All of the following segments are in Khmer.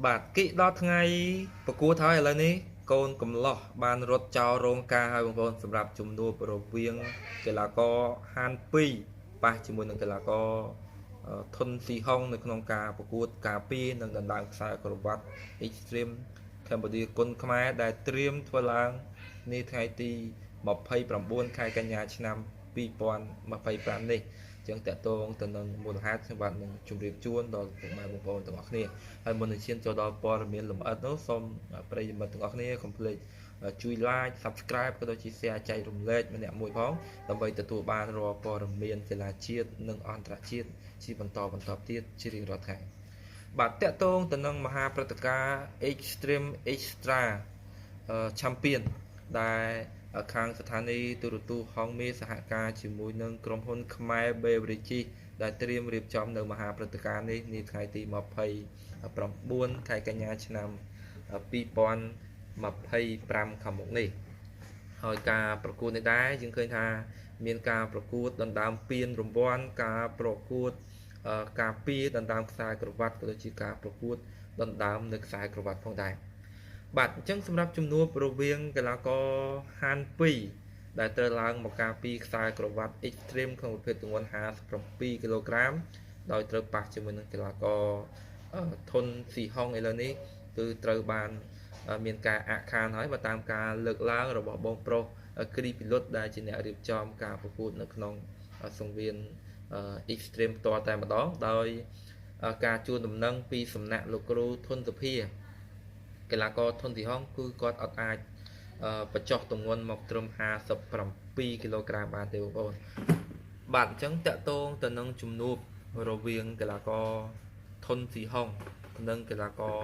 បាទគិដល់ថ្ងៃប្រកួតហើយឥឡូវនេះកូនកំឡោះបានរត់ចោលរោងការហើយបងប្អូនសម្រាប់ជំនួបរវាងកីឡាករហាន2ប៉ះជាមួយនឹងកីឡាករធុនស៊ីហុងនៅក្នុងការប្រកួតការពារនិងដណ្ដើមខ្សែក្រវ៉ាត់ Extreme Cambodia គុនខ្មែរដែលត្រៀមធ្វើឡើងនាថ្ងៃទី29ខែកញ្ញាឆ្នាំ2025នេះចឹងតកតងទៅនឹងមូលហេតុខ្ញុំបាទនឹងជម្រាបជូនដល់ពុកម៉ែបងប្អូនទាំងអស់គ្នាហើយមុននឹងឈានចូលដល់ព័ត៌មានលម្អិតនោះសូមប្រិយមិត្តទាំងអស់គ្នាកុំភ្លេចជួយ like subscribe ក៏ដូចជា share ចែករំលែកម្នាក់មួយផងដើម្បីទទួលបានរាល់ព័ត៌មានកីឡាជាតិនិងអន្តរជាតិជាបន្តទៀតជារៀងរាល់ថ្ងៃបាទតកតងទៅនឹងមហាព្រឹត្តិការណ៍ Extreme Extra Champion ដែលខាងស្ថានីយទូរទស្សន៍ហងមេសហការជាមួយនឹងក្រុមហ៊ុនខ្មែរ Beverage ដែលត្រៀមរៀបចំនៅមហាព្រឹត្តិការណ៍នេះនាថ្ងៃទី29ខែកញ្ញាឆ្នាំ2025ខាងមុខនេះហើយការប្រកួតនេះដែរយើងឃើញថាមានការប្រកួតដណ្ដើមពានរង្វាន់ការប្រកួតការពារដណ្ដើមខ្សែក្រវ៉ាត់ក៏ដូចជាការប្រកួតដណ្ដើមនៅខ្សែក្រវ៉ាត់ផងដែរបាទអញ្ចឹងសម្រាប់ជំនួបរវាងកីឡាករហាន2ដែលត្រូវឡើងមកការពារខ្សែក្រវ៉ាត់ Extreme ក្នុងប្រភេទទម្ងន់57គីឡូក្រាមដោយត្រូវប៉ះជាមួយនឹងកីឡាករធុនស៊ីហុងឥឡូវនេះគឺត្រូវបានមានការអាក់ខានហើយបើតាមការលើកឡើងរបស់បងប្រុសគ្រីពីលុតដែលជាអ្នករៀបចំការប្រកួតនៅក្នុងសង្វៀន Extreme ផ្ទាល់តែម្ដងដោយការជួនដំណឹងពីសំណាក់លោកគ្រូធុនសុភាកីឡាករធុនស៊ីហុងគឺគាត់អត់អាចបញ្ចុះទម្ងន់មកត្រឹម57គីឡូក្រាមបានទេបងប្អូនបាទអញ្ចឹងតកតងទៅនឹងជំនួបរវាងកីឡាករធុនស៊ីហុងនិងកីឡាករ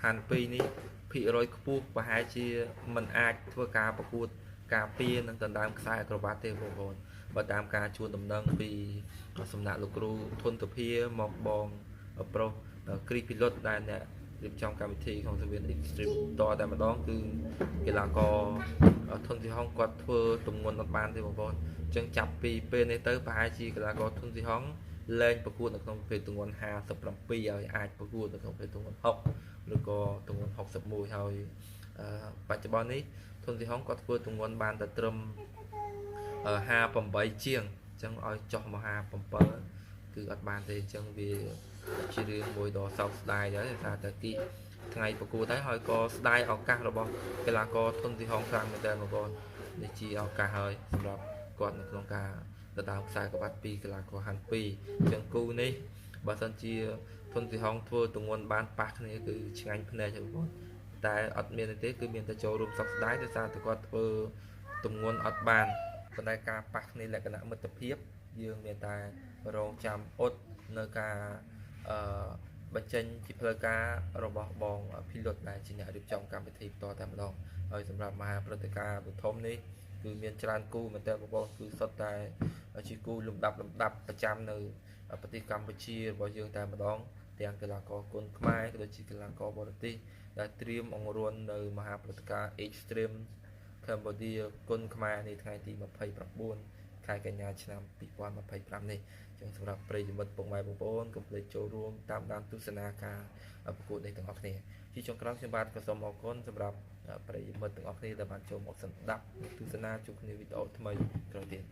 ហាន2នេះភាគរយខ្ពស់ប្រហែលជាមិនអាចធ្វើការប្រកួតការពារនិងដណ្ដើមខ្សែក្រវ៉ាត់ទេបងប្អូនបើតាមការជួនដំណឹងពីសំណាក់លោកគ្រូធុនសុភាមកបងប្រុសគ្រីពីលុតដែលអ្នករៀបចំកម្មវិធីក្នុងសង្វៀន Extreme តតែម្ដងគឺកីឡាករធុនស៊ីហុងគាត់ធ្វើទម្ងន់អត់បានទេបងប្អូនអញ្ចឹងចាប់ពីពេលនេះទៅប្រហែលជាកីឡាករធុនស៊ីហុងលែងប្រកួតនៅក្នុងប្រភេទទម្ងន់57ហើយអាចប្រកួតនៅក្នុងប្រភេទទម្ងន់60ឬក៏ទម្ងន់61ហើយបច្ចុប្បន្ននេះធុនស៊ីហុងគាត់ធ្វើទម្ងន់បានតែត្រឹម58ជាងអញ្ចឹងឲ្យចុះមក57គឺអត់បានទេអញ្ចឹងវាជារឿងមួយដ៏សោកស្ដាយដែរថាតែទីថ្ងៃប្រកួតហើយក៏ស្ដាយឱកាសរបស់កីឡាករធុនស៊ីហុងខ្លាំងមែនទែនបងប្អូននេះជាឱកាសហើយសម្រាប់គាត់នៅក្នុងការដណ្ដើមខ្សែក្រវ៉ាត់ពីកីឡាករហាន់2អញ្ចឹងគូនេះបើសិនជាធុនស៊ីហុងធ្វើទម្ងន់បានប៉ះគ្នាគឺឆ្ងាញ់ភ្នែកហើយបងប្អូនតែអត់មានទេគឺមានតែចូលរួមសោកស្ដាយដោយសារតែគាត់ធ្វើទម្ងន់អត់បានប៉ុន្តែការប៉ះគ្នាលក្ខណៈមិត្តភាពយើងមានតែរងចាំអត់នៅការបញ្ចេញជាផ្លូវការរបស់បងភីលុតដែលជាអ្នករៀបចំកម្មវិធីបន្តតែម្ដងហើយសម្រាប់មហាព្រឹត្តិការណ៍ធំនេះគឺមានច្រើនគូមែនតើបងប្អូនគឺសុទ្ធតែជាគូលំដាប់ប្រចាំនៅប្រទេសកម្ពុជារបស់យើងតែម្ដងទាំងកីឡាករគុនខ្មែរក៏ដូចជាកីឡាករបរទេសដែលត្រៀមអង្រួននៅមហាព្រឹត្តិការណ៍ Extreme Cambodia គុនខ្មែរនៅថ្ងៃទី29ខែកញ្ញាឆ្នាំ2025នេះចឹងសម្រាប់ប្រិយមិត្តពុកម៉ែបងប្អូនកុំភ្លេចចូលរួមតាមដានទស្សនាការប្រកួតនេះទាំងអស់គ្នាជាចុងក្រោយខ្ញុំបាទក៏សូមអរគុណសម្រាប់ប្រិយមិត្តទាំងអស់គ្នាដែលបានចូលមកស្ដាប់ទស្សនាជួបគ្នាវីដេអូថ្មីក្រោយទៀត